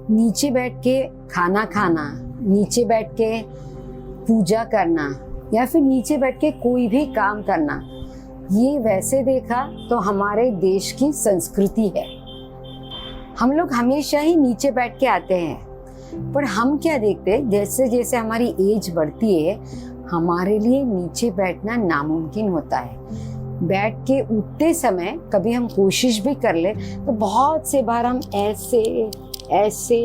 नीचे बैठ के खाना खाना, नीचे बैठ के पूजा करना या फिर नीचे बैठ के कोई भी काम करना, ये वैसे देखा तो हमारे देश की संस्कृति है। हम लोग हमेशा ही नीचे बैठ के आते हैं, पर हम क्या देखते हैं, जैसे जैसे हमारी एज बढ़ती है हमारे लिए नीचे बैठना नामुमकिन होता है। बैठ के उठते समय कभी हम कोशिश भी कर ले तो बहुत से बार हम ऐसे ऐसे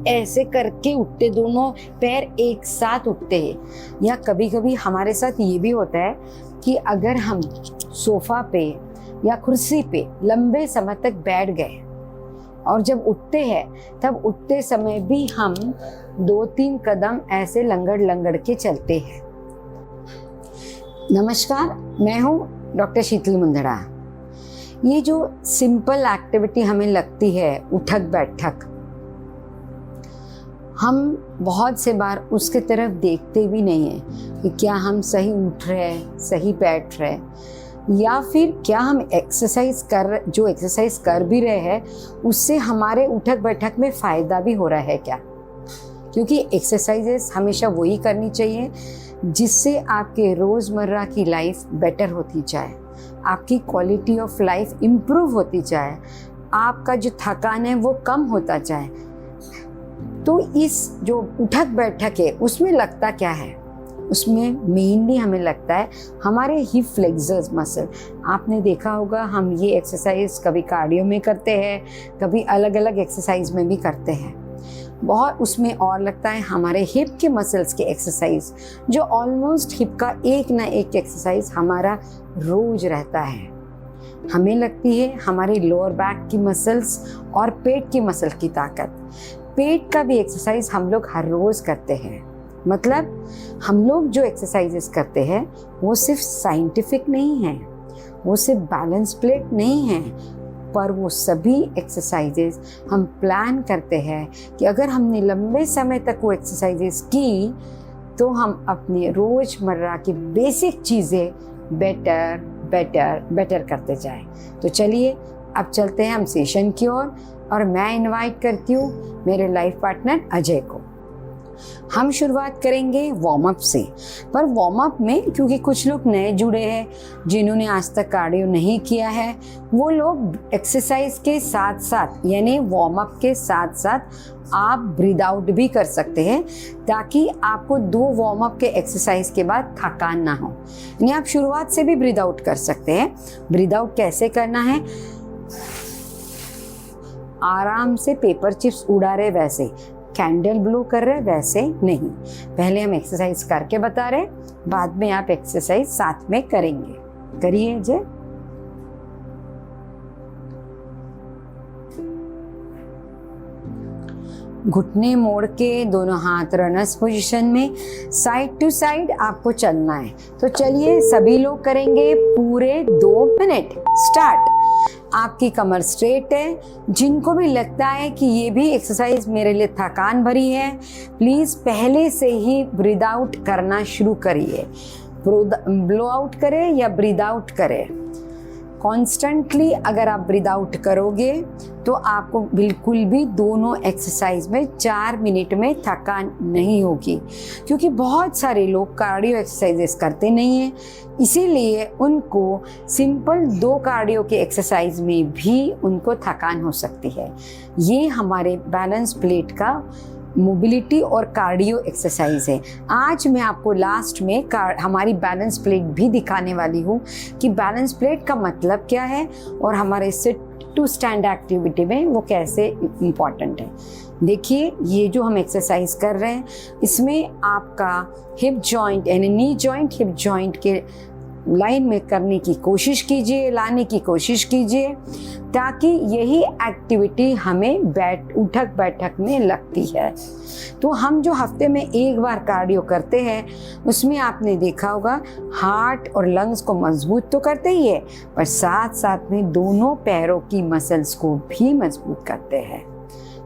ऐसे करके उठते, दोनों पैर एक साथ उठते हैं। या कभी कभी हमारे साथ ये भी होता है कि अगर हम सोफा पे या कुर्सी पे लंबे समय तक बैठ गए और जब उठते हैं तब उठते समय भी हम 2-3 कदम ऐसे लंगड़ लंगड़ के चलते हैं। नमस्कार, मैं हूँ डॉक्टर शीतल मुंदड़ा। ये जो सिंपल एक्टिविटी हमें लगती है उठक बैठक, हम बहुत से बार उसके तरफ देखते भी नहीं हैं कि क्या हम सही उठ रहे हैं, सही बैठ रहे हैं, या फिर क्या हम जो एक्सरसाइज कर भी रहे हैं उससे हमारे उठक बैठक में फ़ायदा भी हो रहा है क्या। क्योंकि एक्सरसाइजेस हमेशा वही करनी चाहिए जिससे आपके रोज़मर्रा की लाइफ बेटर होती जाए, आपकी क्वालिटी ऑफ लाइफ इम्प्रूव होती जाए, आपका जो थकान है वो कम होता जाए। तो इस जो उठक बैठक है उसमें लगता क्या है, उसमें मेनली हमें लगता है हमारे हिप फ्लेक्सर्स मसल। आपने देखा होगा हम ये एक्सरसाइज कभी कार्डियो में करते हैं, कभी अलग अलग एक्सरसाइज में भी करते हैं। बहुत उसमें और लगता है हमारे हिप के मसल्स के एक्सरसाइज, जो ऑलमोस्ट हिप का एक ना एक एक्सरसाइज हमारा रोज रहता है। हमें लगती है हमारी लोअर बैक की मसल्स और पेट की मसल की ताकत। पेट का भी एक्सरसाइज हम लोग हर रोज़ करते हैं। मतलब हम लोग जो एक्सरसाइजेस करते हैं वो सिर्फ साइंटिफिक नहीं है, वो सिर्फ बैलेंस प्लेट नहीं है, पर वो सभी एक्सरसाइजेस हम प्लान करते हैं कि अगर हमने लंबे समय तक वो एक्सरसाइजेस की तो हम अपने रोज़मर्रा की बेसिक चीज़ें बेटर बेटर बेटर करते जाएं। तो चलिए अब चलते हैं हम सेशन की ओर, और मैं इनवाइट करती हूँ मेरे लाइफ पार्टनर अजय को। हम शुरुआत करेंगे वार्म अप से, पर वार्म अप में क्योंकि कुछ लोग नए जुड़े हैं जिन्होंने आज तक कार्डियो नहीं किया है, वो लोग एक्सरसाइज के साथ साथ यानी वार्म अप के साथ साथ आप ब्रीद आउट भी कर सकते हैं, ताकि आपको 2 वार्म अप के एक्सरसाइज के बाद थकान ना हो। यानी आप शुरुआत से भी ब्रीद आउट कर सकते हैं। ब्रीद आउट कैसे करना है, आराम से पेपर चिप्स उड़ा रहे वैसे, कैंडल ब्लो कर रहे वैसे नहीं। पहले हम एक्सरसाइज करके बता रहे, बाद में आप एक्सरसाइज साथ में करेंगे। करिए जय। घुटने मोड़ के दोनों हाथ रनर्स पोजीशन में साइड टू साइड आपको चलना है। तो चलिए सभी लोग करेंगे पूरे 2 मिनट। स्टार्ट। आपकी कमर स्ट्रेट है। जिनको भी लगता है कि ये भी एक्सरसाइज मेरे लिए थकान भरी है, प्लीज़ पहले से ही ब्रीद आउट करना शुरू करिए। ब्लो आउट करें या ब्रीद आउट करें, कॉन्स्टेंटली अगर आप ब्रीद आउट करोगे तो आपको बिल्कुल भी दोनों एक्सरसाइज में 4 मिनट में थकान नहीं होगी। क्योंकि बहुत सारे लोग कार्डियो एक्सरसाइजेस करते नहीं हैं, इसीलिए उनको सिंपल 2 कार्डियो के एक्सरसाइज में भी उनको थकान हो सकती है। ये हमारे बैलेंस प्लेट का मोबिलिटी और कार्डियो एक्सरसाइज है। आज मैं आपको लास्ट में हमारी बैलेंस प्लेट भी दिखाने वाली हूँ कि बैलेंस प्लेट का मतलब क्या है और हमारे सिट टू स्टैंड एक्टिविटी में वो कैसे इम्पॉर्टेंट है। देखिए ये जो हम एक्सरसाइज कर रहे हैं इसमें आपका हिप जॉइंट यानी नी जॉइंट हिप जॉइंट के लाइन में करने की कोशिश कीजिए, लाने की कोशिश कीजिए, ताकि यही एक्टिविटी हमें उठक बैठक में लगती है। तो हम जो हफ्ते में 1 बार कार्डियो करते हैं उसमें आपने देखा होगा हार्ट और लंग्स को मजबूत तो करते ही है, पर साथ साथ में दोनों पैरों की मसल्स को भी मजबूत करते हैं।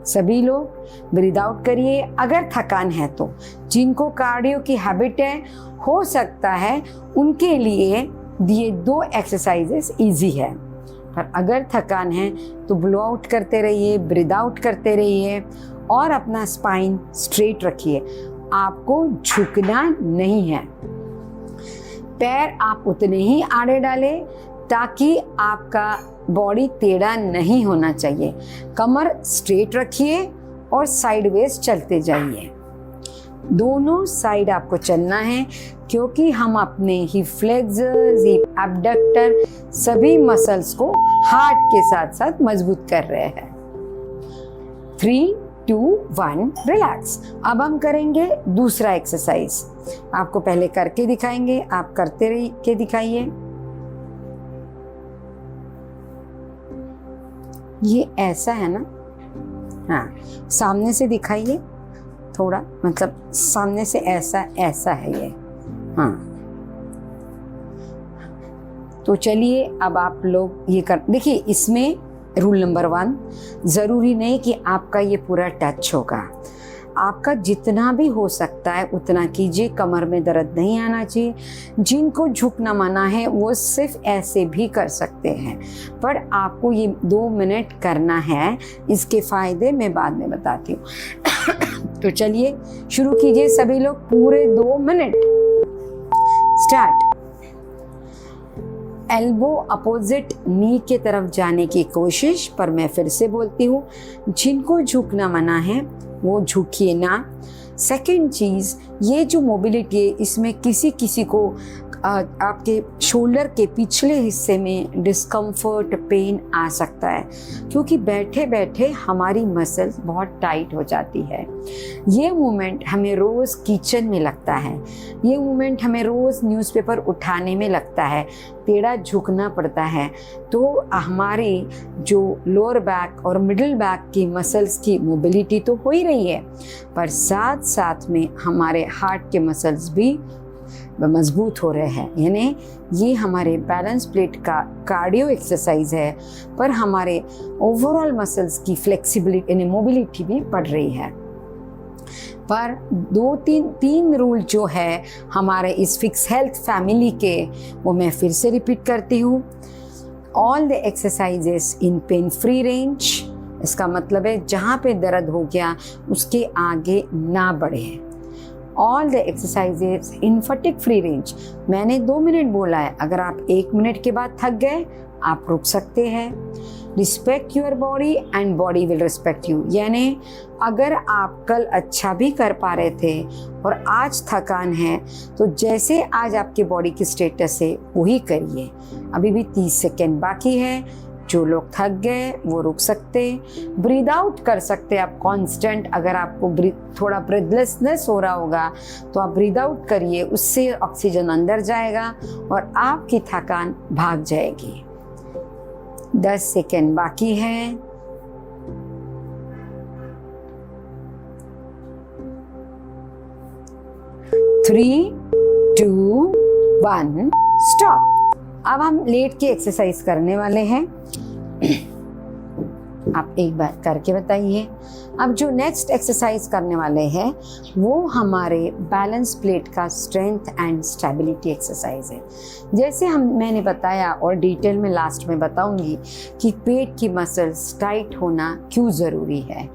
सभी लोग ब्रीद आउट करिए अगर थकान है तो। जिनको कार्डियो की हैबिट है हो सकता है उनके लिए ये 2 एक्सरसाइजेस इजी है, पर अगर थकान है तो ब्लो आउट करते रहिए, ब्रीद आउट करते रहिए और अपना स्पाइन स्ट्रेट रखिए। आपको झुकना नहीं है। पैर आप उतने ही आड़े डालें ताकि आपका बॉडी टेढ़ा नहीं होना चाहिए। कमर स्ट्रेट रखिए और साइडवेज चलते जाइए। दोनों साइड आपको चलना है क्योंकि हम अपने हिप फ्लेक्सर्स, हिप एब्डक्टर सभी मसल्स को हार्ट के साथ साथ मजबूत कर रहे हैं। 3, 2, 1 रिलैक्स। अब हम करेंगे दूसरा एक्सरसाइज। आपको पहले करके दिखाएंगे, आप करते रहिए के दिखाइए। ये ऐसा है ना? हाँ, सामने से दिखाइए थोड़ा, मतलब सामने से ऐसा ऐसा है ये। हाँ, तो चलिए अब आप लोग ये कर देखिए। इसमें रूल नंबर 1, ज़रूरी नहीं कि आपका ये पूरा टच होगा। आपका जितना भी हो सकता है उतना कीजिए। कमर में दर्द नहीं आना चाहिए। जिनको झुकना मना है वो सिर्फ ऐसे भी कर सकते हैं, पर आपको ये 2 मिनट करना है। इसके फ़ायदे मैं बाद में बताती हूँ। तो चलिए शुरू कीजिए सभी लोग, पूरे 2 मिनट। स्टार्ट। एल्बो अपोजिट नी के तरफ जाने की कोशिश, पर मैं फिर से बोलती हूँ, जिनको झुकना मना है वो झुकिए ना। सेकंड चीज़, ये जो मोबिलिटी है इसमें किसी किसी को आपके शोल्डर के पिछले हिस्से में डिस्कम्फर्ट, पेन आ सकता है क्योंकि बैठे बैठे हमारी मसल्स बहुत टाइट हो जाती है। ये मूवमेंट हमें रोज़ किचन में लगता है, ये मूवमेंट हमें रोज़ न्यूज़पेपर उठाने में लगता है, टेढ़ा झुकना पड़ता है। तो हमारी जो लोअर बैक और मिडिल बैक की मसल्स की मोबिलिटी तो हो ही रही है, पर साथ साथ में हमारे हार्ट के मसल्स भी मजबूत हो रहे हैं। यानी ये हमारे बैलेंस प्लेट का कार्डियो एक्सरसाइज है, पर हमारे ओवरऑल मसल्स की फ्लेक्सिबिलिटी यानी मोबिलिटी भी बढ़ रही है। पर 2-3 रूल जो है हमारे इस फिक्स हेल्थ फैमिली के, वो मैं फिर से रिपीट करती हूँ। All the exercises in pain free range, इसका मतलब है जहाँ पे दर्द हो गया उसके आगे ना बढ़े। All the exercises in fatigue free range, मैंने 2 मिनट बोला है, अगर आप 1 मिनट के बाद थक गए आप रुक सकते हैं। Respect your body and body will respect you, यानी अगर आप कल अच्छा भी कर पा रहे थे और आज थकान है तो जैसे आज आपके बॉडी की स्टेटस है वही करिए। अभी भी 30 सेकेंड बाकी है। जो लोग थक गए वो रुक सकते, ब्रीद आउट कर सकते आप कांस्टेंट। अगर आपको थोड़ा ब्रीथलेसनेस हो रहा होगा तो आप ब्रीद आउट करिए, उससे ऑक्सीजन अंदर जाएगा और आपकी थकान भाग जाएगी। 10 सेकेंड बाकी है। Three, 2, 1 stop. अब हम लेट के एक्सरसाइज करने वाले हैं। आप एक बार करके बताइए। अब जो नेक्स्ट एक्सरसाइज करने वाले हैं वो हमारे बैलेंस प्लेट का स्ट्रेंथ एंड स्टेबिलिटी एक्सरसाइज है। जैसे मैंने बताया और डिटेल में लास्ट में बताऊंगी कि पेट की मसल्स टाइट होना क्यों ज़रूरी है।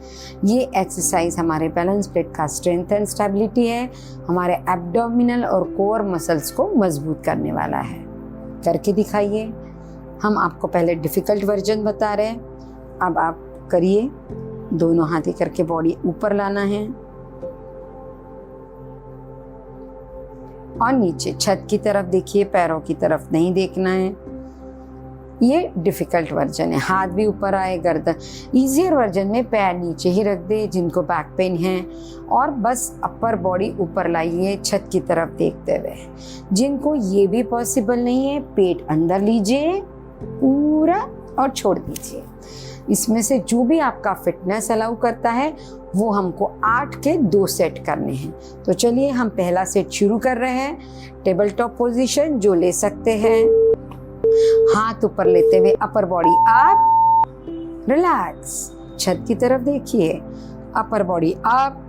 ये एक्सरसाइज हमारे बैलेंस प्लेट का स्ट्रेंथ एंड स्टेबिलिटी है, हमारे एब्डोमिनल और कोर मसल्स को मजबूत करने वाला है। करके दिखाइए। हम आपको पहले डिफ़िकल्ट वर्जन बता रहे हैं, अब आप करिए। दोनों हाथी करके बॉडी ऊपर लाना है और नीचे छत की तरफ देखिए, पैरों की तरफ नहीं देखना है। ये डिफ़िकल्ट वर्जन है, हाथ भी ऊपर आए, गर्दन। ईजियर वर्जन में पैर नीचे ही रख दे जिनको बैक पेन है, और बस अपर बॉडी ऊपर लाइए छत की तरफ देखते हुए। जिनको ये भी पॉसिबल नहीं है, पेट अंदर लीजिए पूरा और छोड़ दीजिए। इसमें से जो भी आपका फिटनेस अलाउ करता है वो हमको 8 के 2 सेट करने हैं। तो चलिए हम पहला सेट शुरू कर रहे हैं। टेबल टॉप पोजीशन जो ले सकते हैं, हाथ ऊपर लेते हुए अपर बॉडी अप, रिलैक्स, छत की तरफ देखिए, upper body up,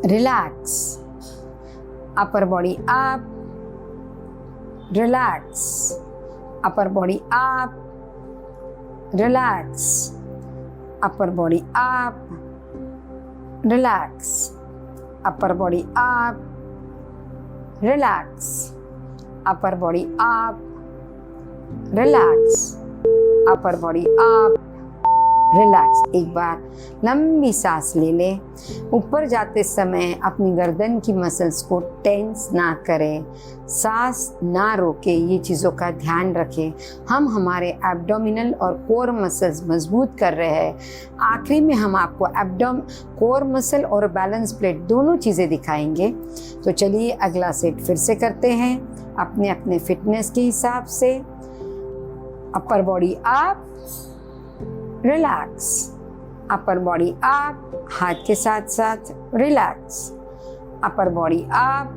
relax, upper body up, relax, upper body up, relax, upper body up, relax, upper body up, relax, upper body up, relax, upper body up, relax. एक बार लंबी सांस ले ले। ऊपर जाते समय अपनी गर्दन की मसल्स को टेंस ना करें, सांस ना रोके, ये चीज़ों का ध्यान रखें। हम हमारे एब्डोमिनल और कोर मसल्स मजबूत कर रहे हैं। आखिरी में हम आपको कोर मसल और बैलेंस प्लेट दोनों चीज़ें दिखाएंगे। तो चलिए अगला सेट फिर से करते हैं अपने अपने फिटनेस के हिसाब से। Upper body up, relax, upper body up, हाथ के साथ साथ relax, upper body up,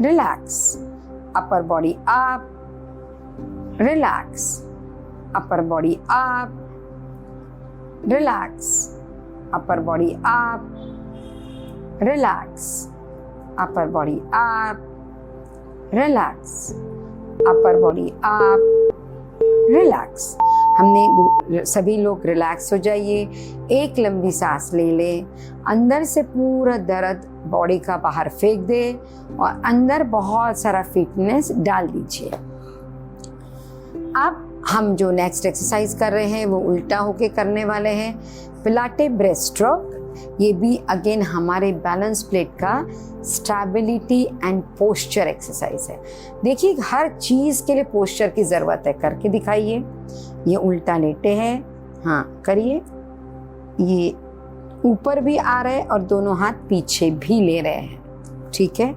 relax, upper body up, relax, upper body up, relax, upper body up, relax, upper body up, relax, upper body up, relax. हमने सभी लोग relax हो जाइए। एक लंबी सांस ले ले। अंदर से पूरा दर्द बॉडी का बाहर फेंक दे और अंदर बहुत सारा फिटनेस डाल दीजिए। अब हम जो नेक्स्ट एक्सरसाइज कर रहे हैं वो उल्टा होके करने वाले हैं, पिलाटे ब्रेस्ट स्ट्रोक। ये भी अगेन हमारे बैलेंस प्लेट का स्टेबिलिटी एंड पोस्चर एक्सरसाइज है। देखिए हर चीज़ के लिए पोस्चर की ज़रूरत है, करके दिखाइए। ये उल्टा लेटे हैं, हाँ करिए। ये ऊपर भी आ रहे हैं और दोनों हाथ पीछे भी ले रहे हैं, ठीक है।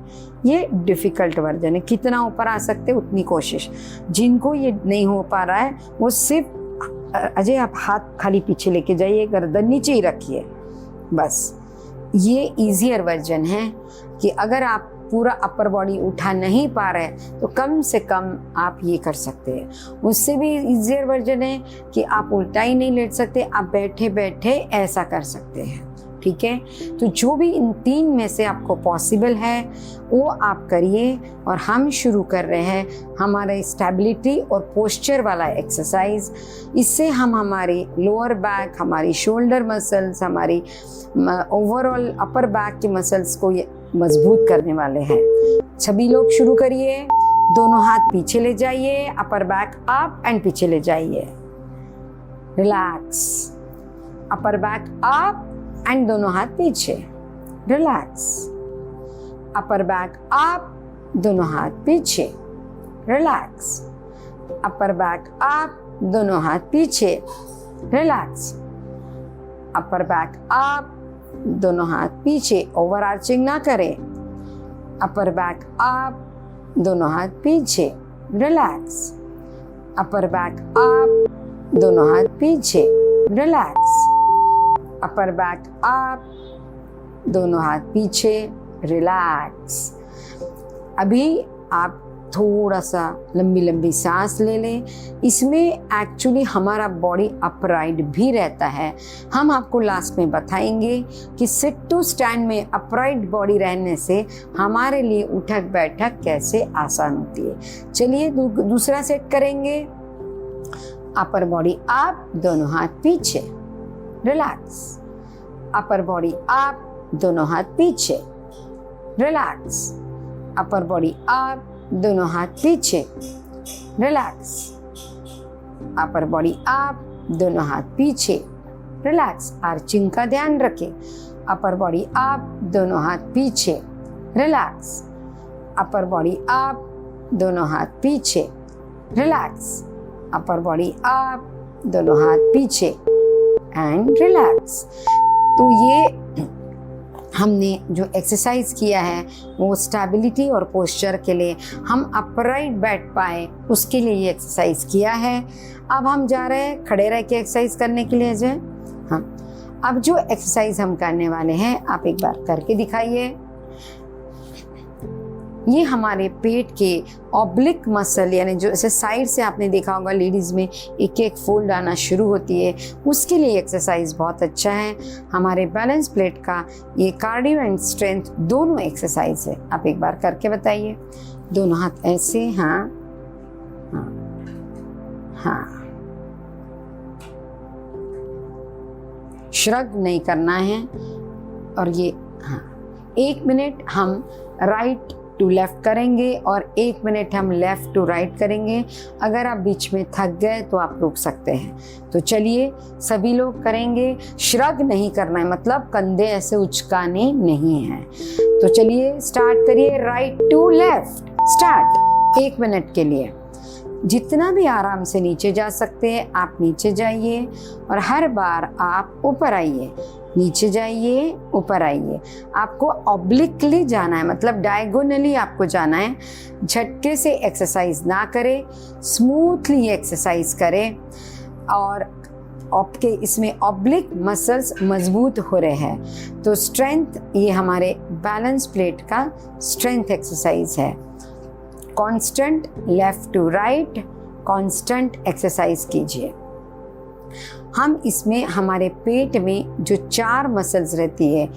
ये डिफ़िकल्ट वर्जन है, कितना ऊपर आ सकते उतनी कोशिश। जिनको ये नहीं हो पा रहा है वो सिर्फ अजय आप हाथ खाली पीछे लेके जाइए, गर्दन नीचे ही रखिए बस। ये ईजियर वर्जन है कि अगर आप पूरा अपर बॉडी उठा नहीं पा रहे तो कम से कम आप ये कर सकते हैं। उससे भी ईजियर वर्जन है कि आप उल्टा ही नहीं लेट सकते, आप बैठे बैठे ऐसा कर सकते हैं, ठीक है। तो जो भी इन तीन में से आपको पॉसिबल है वो आप करिए। और हम शुरू कर रहे हैं हमारे स्टेबिलिटी और पोस्चर वाला एक्सरसाइज। इससे हम हमारी लोअर बैक, हमारी शोल्डर मसल्स, हमारी ओवरऑल अपर बैक की मसल्स को ये मजबूत करने वाले हैं। सभी लोग शुरू करिए। दोनों हाथ पीछे ले जाइए, अपर बैक अप एंड पीछे ले जाइए, relax, upper back up and दोनों हाथ पीछे, रिलैक्स, अपर बैक अप, दोनों हाथ पीछे, रिलैक्स, अपर बैक अप, दोनों हाथ पीछे, रिलैक्स, अपर बैक अप, दोनों हाथ पीछे, ओवर आर्चिंग ना करें, अपर बैक अप, दोनों हाथ पीछे, रिलैक्स, अपर बैक अप, दोनों हाथ पीछे, रिलैक्स, अपर बैक अप, दोनों हाथ पीछे, रिलैक्स। अभी आप थोड़ा सा लंबी लंबी सांस ले लें। इसमें एक्चुअली हमारा बॉडी अपराइट भी रहता है। हम आपको लास्ट में बताएंगे कि सिट टू स्टैंड में अपराइट बॉडी रहने से हमारे लिए उठक बैठक कैसे आसान होती है। चलिए दूसरा सेट करेंगे। अपर बॉडी अप, दोनों हाथ पीछे, रिलैक्स, अपर बॉडी अप, दोनों हाथ पीछे, रिलैक्स, अपर बॉडी अप, दोनों हाथ पीछे, रिलैक्स, अपर बॉडी अप, दोनों हाथ पीछे, रिलैक्स। आर्चिंग का ध्यान रखें। अपर बॉडी अप, दोनों हाथ पीछे, रिलैक्स, अपर बॉडी अप, दोनों हाथ पीछे, रिलैक्स, अपर बॉडी अप, दोनों हाथ पीछे एंड रिलैक्स। तो ये हमने जो एक्सरसाइज किया है वो स्टेबिलिटी और पोस्चर के लिए, हम अपराइट बैठ पाए उसके लिए ये एक्सरसाइज किया है। अब हम जा रहे हैं खड़े रह के एक्सरसाइज करने के लिए। अजय, हाँ, अब जो एक्सरसाइज हम करने वाले हैं आप एक बार करके दिखाइए। ये हमारे पेट के ऑब्लिक मसल, यानी जो ऐसे साइड से आपने देखा होगा लेडीज़ में एक एक फोल्ड आना शुरू होती है, उसके लिए एक्सरसाइज बहुत अच्छा है। हमारे बैलेंस प्लेट का ये कार्डियो एंड स्ट्रेंथ दोनों एक्सरसाइज है। आप एक बार करके बताइए। दोनों हाथ ऐसे, हाँ हाँ हाँ, श्रग नहीं करना है। और ये हाँ, 1 मिनट हम राइट टू लेफ्ट करेंगे और 1 मिनट हम लेफ्ट टू राइट करेंगे। अगर आप बीच में थक गए तो आप रुक सकते हैं। तो चलिए सभी लोग करेंगे। श्रग नहीं करना है, मतलब कंधे ऐसे उचकाने नहीं है। तो चलिए स्टार्ट करिए। Right to left start 1 minute के लिए। जितना भी आराम से नीचे जा सकते हैं आप नीचे जाइए और हर बार आप ऊपर आइए, नीचे जाइए, ऊपर आइए। आपको ऑब्लिकली जाना है, मतलब डायगोनली आपको जाना है। झटके से एक्सरसाइज ना करें, स्मूथली एक्सरसाइज करें। और आपके इसमें ऑब्लिक मसल्स मजबूत हो रहे हैं। तो स्ट्रेंथ, ये हमारे बैलेंस प्लेट का स्ट्रेंथ एक्सरसाइज है। Constant left to right constant exercise कीजिए। हम इसमें हमारे पेट में जो 4 मसल्स रहती है,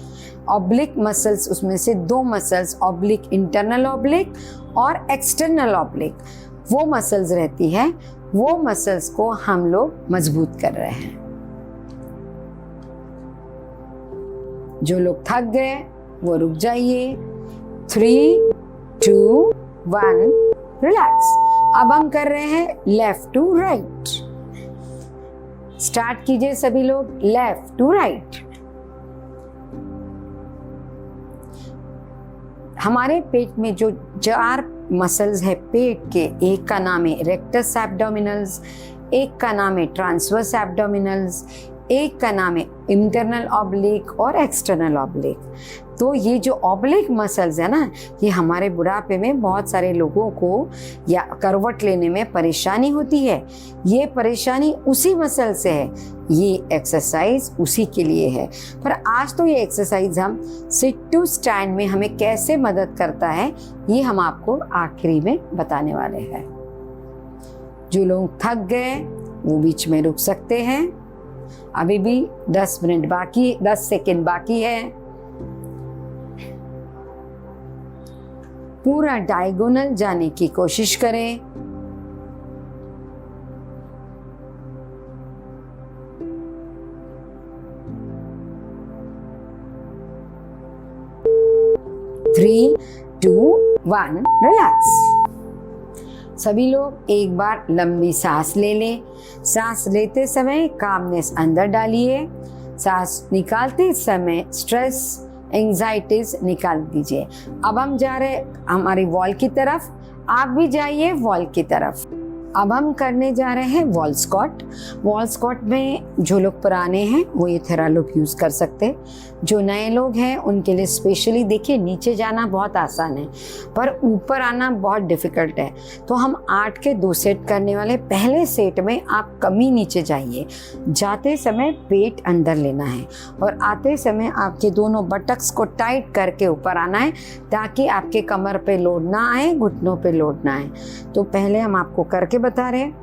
ऑब्लिक मसल्स, उसमें से 2 मसल्स, ऑब्लिक इंटरनल ऑब्लिक और एक्सटर्नल ऑब्लिक, वो मसल्स रहती है। वो मसल्स को हम लोग मजबूत कर रहे हैं। जो लोग थक गए वो रुक जाइए। 3, 2, 1 रिलैक्स। अब हम कर रहे हैं लेफ्ट टू राइट। स्टार्ट कीजिए सभी लोग। Left to right. हमारे पेट में जो 4 मसल्स है पेट के, एक का नाम है रेक्टस एब्डोमिनल्स, एक का नाम है ट्रांसवर्स एब्डोमिनल्स, एक का नाम है इंटरनल ऑब्लिक और एक्सटर्नल ऑब्लिक। तो ये जो ऑब्लिक मसल्स है ना, ये हमारे बुढ़ापे में बहुत सारे लोगों को या करवट लेने में परेशानी होती है। ये परेशानी उसी मसल से है, ये एक्सरसाइज उसी के लिए है। पर आज तो ये एक्सरसाइज हम सिट टू स्टैंड में हमें कैसे मदद करता है, ये हम आपको आखिरी में बताने वाले हैं। जो लोग थक गए वो बीच में रुक सकते हैं। अभी भी 10 मिनट बाकी, 10 सेकेंड बाकी है। पूरा डायगोनल जाने की कोशिश करें। Three, 2, 1 relax. सभी लोग एक बार लंबी सांस ले लें। सांस लेते समय कामनेस अंदर डालिए, सांस निकालते समय स्ट्रेस, एंजाइटीज निकाल दीजिए। अब हम जा रहे हमारी वॉल की तरफ, आप भी जाइए वॉल की तरफ। अब हम करने जा रहे हैं वॉल स्क्वाट। वॉल स्क्वाट में जो लोग पुराने हैं वो ये थेरालुप यूज़ कर सकते हैं। जो नए लोग हैं उनके लिए स्पेशली देखिए, नीचे जाना बहुत आसान है पर ऊपर आना बहुत डिफ़िकल्ट है। तो हम 8 के 2 सेट करने वाले। पहले सेट में आप कमी नीचे जाइए, जाते समय पेट अंदर लेना है और आते समय आपके दोनों बटक्स को टाइट करके ऊपर आना है ताकि आपके कमर पे लोड ना आए, घुटनों पे लोड ना आए। तो पहले हम आपको करके बता रहे हैं।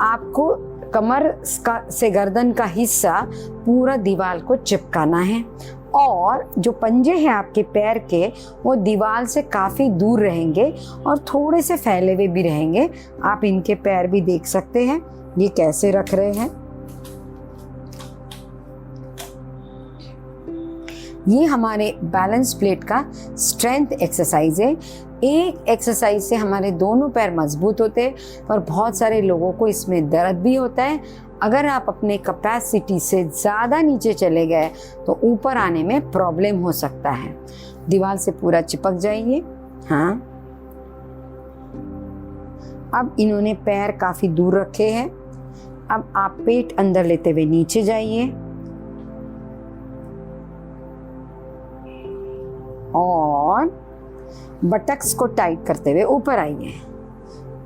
आपको कमर से गर्दन का हिस्सा पूरा दीवार को चिपकाना है और जो पंजे हैं आपके पैर के वो दीवार से काफ़ी दूर रहेंगे और थोड़े से फैले हुए भी रहेंगे। आप इनके पैर भी देख सकते हैं ये कैसे रख रहे हैं। ये हमारे बैलेंस प्लेट का स्ट्रेंथ एक्सरसाइज है। एक एक्सरसाइज से हमारे दोनों पैर मजबूत होते हैं पर बहुत सारे लोगों को इसमें दर्द भी होता है। अगर आप अपने कैपेसिटी से ज़्यादा नीचे चले गए तो ऊपर आने में प्रॉब्लम हो सकता है। दीवार से पूरा चिपक जाइए। हाँ, अब इन्होंने पैर काफ़ी दूर रखे हैं। अब आप पेट अंदर लेते हुए नीचे जाइए और बटक्स को टाइट करते हुए ऊपर आइए।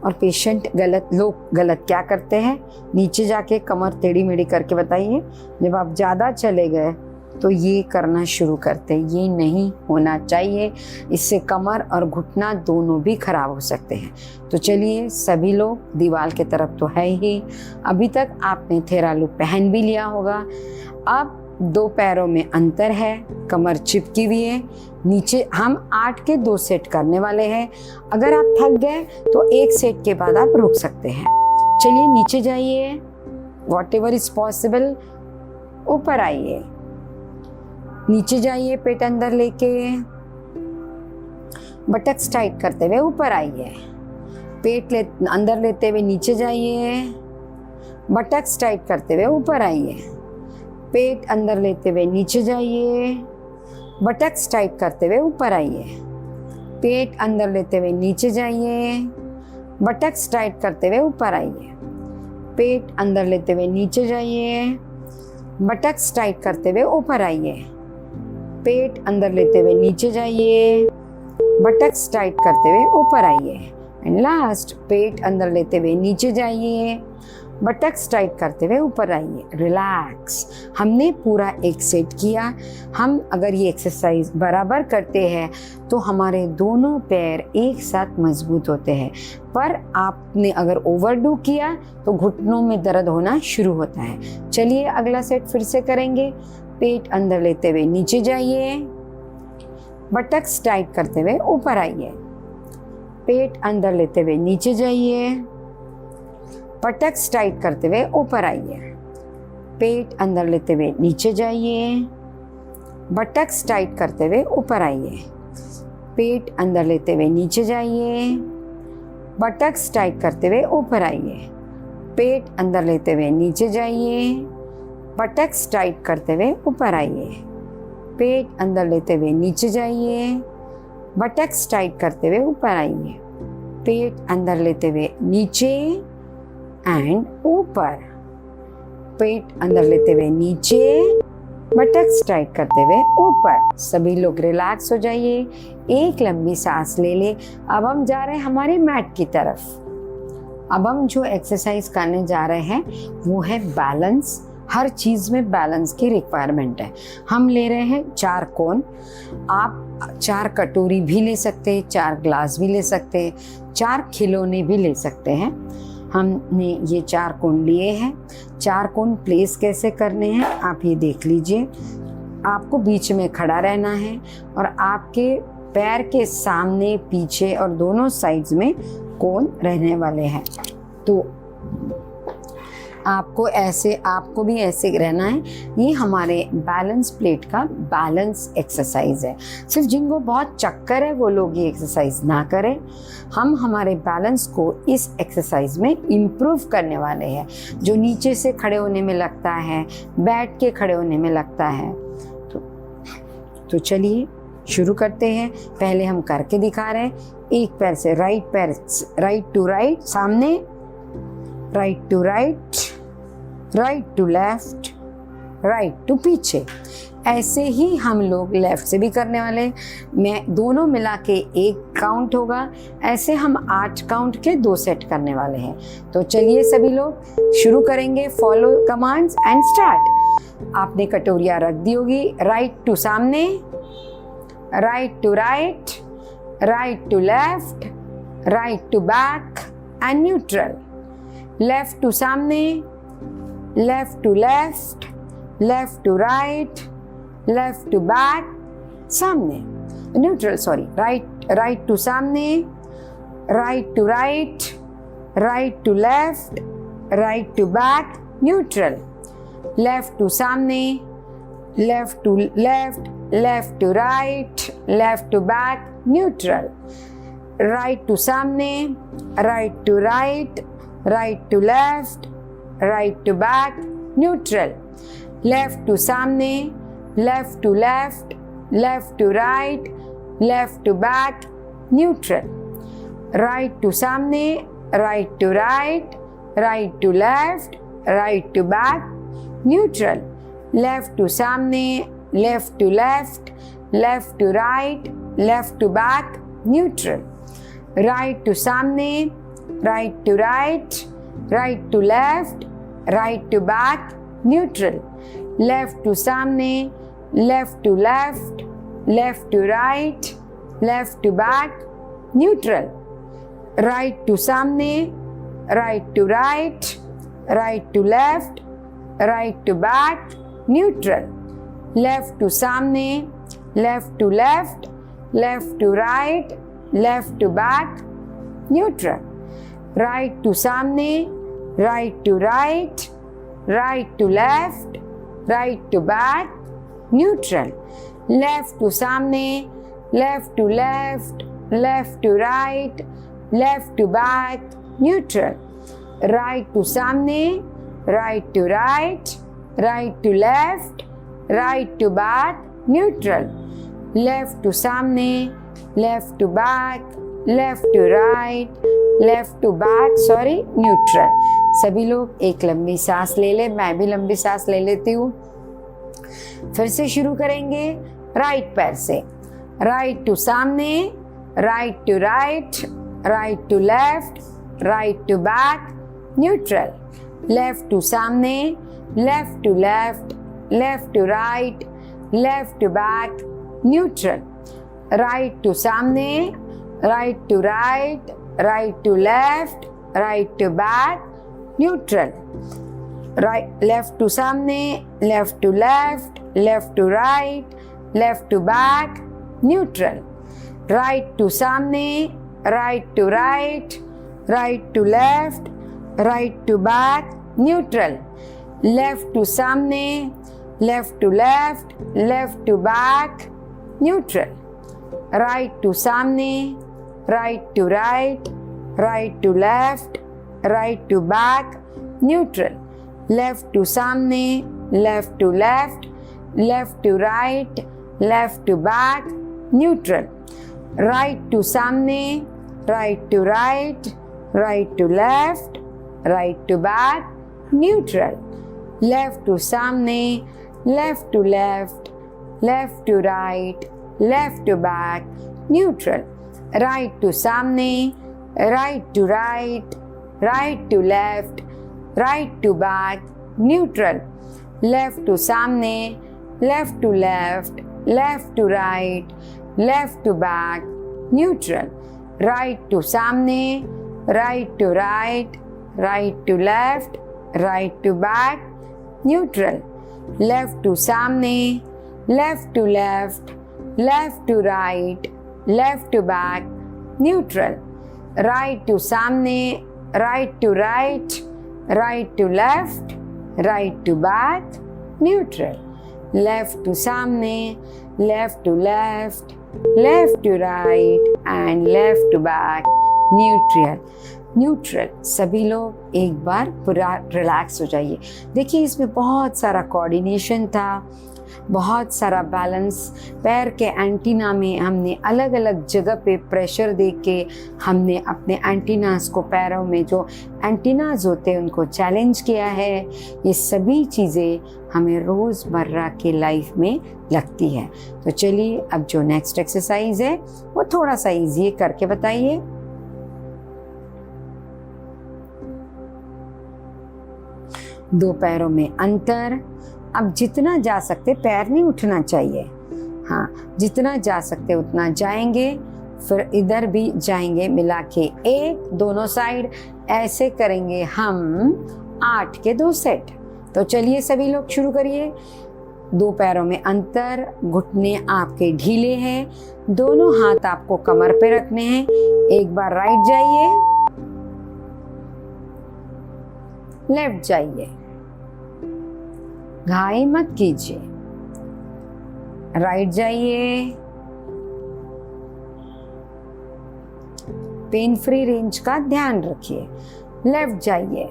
और पेशेंट लोग गलत क्या करते हैं, नीचे जाके कमर टेढ़ी मेढ़ी करके बताइए। जब आप ज़्यादा चले गए तो ये करना शुरू करते हैं। ये नहीं होना चाहिए, इससे कमर और घुटना दोनों भी खराब हो सकते हैं। तो चलिए सभी लोग दीवार की तरफ तो है ही। अभी तक आपने थेरालुप पहन भी लिया होगा। अब 2 पैरों में अंतर है, कमर चिपकी हुई है। नीचे हम 8 के 2 सेट करने वाले हैं। अगर आप थक गए तो 1 सेट के बाद आप रुक सकते हैं। चलिए नीचे जाइए, वॉट एवर इज पॉसिबल। ऊपर आइए, नीचे जाइए, पेट अंदर लेके, बटक्स टाइट करते हुए ऊपर आइए, पेट अंदर लेते हुए नीचे जाइए, बटक्स टाइट करते हुए ऊपर आइए, पेट अंदर लेते हुए नीचे जाइए, बटक्स टाइट करते हुए ऊपर आइए, पेट अंदर लेते हुए नीचे जाइए, बटक्स टाइट करते हुए ऊपर आइए, पेट अंदर लेते हुए नीचे जाइए, बटक्स टाइट करते हुए ऊपर आइए, पेट अंदर लेते हुए नीचे जाइए, बटक्स टाइट करते हुए ऊपर आइए, एंड लास्ट पेट अंदर लेते हुए नीचे जाइए, बटक्स टाइट करते हुए ऊपर आइए। रिलैक्स। हमने पूरा एक सेट किया। हम अगर ये एक्सरसाइज बराबर करते हैं तो हमारे दोनों पैर एक साथ मजबूत होते हैं, पर आपने अगर ओवरडू किया तो घुटनों में दर्द होना शुरू होता है। चलिए अगला सेट फिर से करेंगे। पेट अंदर लेते हुए नीचे जाइए, बटक्स टाइट करते हुए ऊपर आइए, पेट अंदर लेते हुए नीचे जाइए, बटक्स टाइट करते हुए ऊपर आइए, पेट अंदर लेते हुए नीचे जाइए, बटक्स टाइट करते हुए ऊपर आइए, पेट अंदर लेते हुए नीचे जाइए, बटक्स टाइट करते हुए ऊपर आइए, पेट अंदर लेते हुए नीचे जाइए, बटक्स टाइट करते हुए ऊपर आइए, पेट अंदर लेते हुए नीचे जाइए, बटक्स टाइट करते हुए ऊपर आइए, पेट अंदर लेते हुए नीचे एंड ऊपर, पेट अंदर लेते हुए नीचे, बटक्स टाइट करते हुए ऊपर। सभी लोग रिलैक्स हो जाइए, एक लंबी सांस ले ले। अब हम जा रहे हैं हमारे मैट की तरफ। अब हम जो एक्सरसाइज करने जा रहे हैं वो है बैलेंस। हर चीज़ में बैलेंस की रिक्वायरमेंट है। हम ले रहे हैं 4 कोन। आप 4 कटोरी भी ले सकते हैं, 4 ग्लास भी ले सकते हैं, 4 खिलौने भी ले सकते हैं। हमने ये 4 कोन लिए हैं। 4 कोन प्लेस कैसे करने हैं आप ये देख लीजिए। आपको बीच में खड़ा रहना है और आपके पैर के सामने, पीछे और दोनों साइड्स में कोन रहने वाले हैं। तो आपको भी ऐसे रहना है। ये हमारे बैलेंस प्लेट का बैलेंस एक्सरसाइज है। सिर्फ जिनको बहुत चक्कर है वो लोग ये एक्सरसाइज ना करें। हम हमारे बैलेंस को इस एक्सरसाइज में इम्प्रूव करने वाले हैं। जो नीचे से खड़े होने में लगता है, बैठ के खड़े होने में लगता है, तो चलिए शुरू करते हैं। पहले हम करके दिखा रहे हैं। एक पैर से राइट टू राइट सामने, right to right, right to left, right to पीछे। ऐसे ही हम लोग लेफ्ट से भी करने वाले। मैं दोनों मिला के 1 काउंट होगा। ऐसे हम 8 काउंट के 2 सेट करने वाले हैं। तो चलिए सभी लोग शुरू करेंगे। Follow commands and start. आपने कटोरियाँ रख दी होगी। राइट टू सामने, right to right, right to left, right to back and neutral. Left to सामने, left to left, left to right, left to back, सामने न्यूट्रल, सॉरी, राइट टू सामने, right to right, right to left, right to back, neutral. Left to सामने, left to left, left to right, left to back, neutral. Right to सामने, right to right, right to left, right to back, neutral. Left to सामने, left to left, left to right, left to back, neutral. Right to सामने, right to right, right to left, right to back, neutral. Left to सामने, left to left, left to right, left to back, neutral. Right to सामने, right to right, right to left, right to back, neutral. Left to सामने, left to left, left to right, left to back, neutral. Right to सामने, right to right, right to left, right to back, neutral. Left to सामने, left to left, left to right, left to back, neutral. Right to सामने, right to right, right to left, right to back, neutral. Left to सामने, left to left, left to right, left to back, neutral. Right to सामने, right to right, right to left, right to back, neutral. Left to सामने, left to back, left to right, left to back, sorry, neutral. सभी लोग एक लंबी सांस ले ले, मैं भी लंबी सांस ले लेती हूँ। फिर से शुरू करेंगे राइट पैर से। राइट टू सामने, right to right, right to left, right to back, neutral. Left to सामने, left to left, left to right, left to back, neutral. Right to सामने, right to right, right to left, right to back, neutral. Right, left to सामने, left to left, left to right, left to back, neutral. Right to सामने, right to right, right to left, right to back, neutral. Left to सामने, left to left, left to back, neutral. Right to सामने, right to right, right to left, right to back, neutral. Left to सामने, left to left, left to right, left to back, neutral. Right to सामने, right to right, right to left, right to back, neutral. Left to सामने, left to left, left to right, left to back, neutral. Right to सामने, right to right, right to left, right to back, neutral. Left to सामने, left to left, left to right, left to back, neutral. Right to सामने, right to right, right to left, right to back, neutral. Left to सामने, left to left, left to right, left to back, neutral. Right to सामने, right to right, right to left, right to back, neutral. Left to सामने, left to left, left to right and left to back, neutral. Neutral. सभी लोग एक बार पूरा relax हो जाइए। देखिए इसमें बहुत सारा कोऑर्डिनेशन था, बहुत सारा बैलेंस। पैर के एंटीना में हमने अलग अलग जगह पे प्रेशर दे के हमने अपने एंटीनास को, पैरों में जो एंटीनाज होते हैं उनको चैलेंज किया है। ये सभी चीज़ें हमें रोज़मर्रा के लाइफ में लगती है। तो चलिए अब जो नेक्स्ट एक्सरसाइज है वो थोड़ा सा ईजी है, करके बताइए। दो पैरों में अंतर। अब जितना जा सकते, पैर नहीं उठना चाहिए, हाँ जितना जा सकते उतना जाएंगे, फिर इधर भी जाएंगे मिला के एक, दोनों साइड ऐसे करेंगे हम 8 के 2 सेट। तो चलिए सभी लोग शुरू करिए। दो पैरों में अंतर, घुटने आपके ढीले हैं, दोनों हाथ आपको कमर पे रखने हैं। एक बार राइट जाइए, लेफ्ट जाइए, घाई मत कीजिए। राइट जाइए, पेन फ्री रेंज का ध्यान रखिए। लेफ्ट जाइए,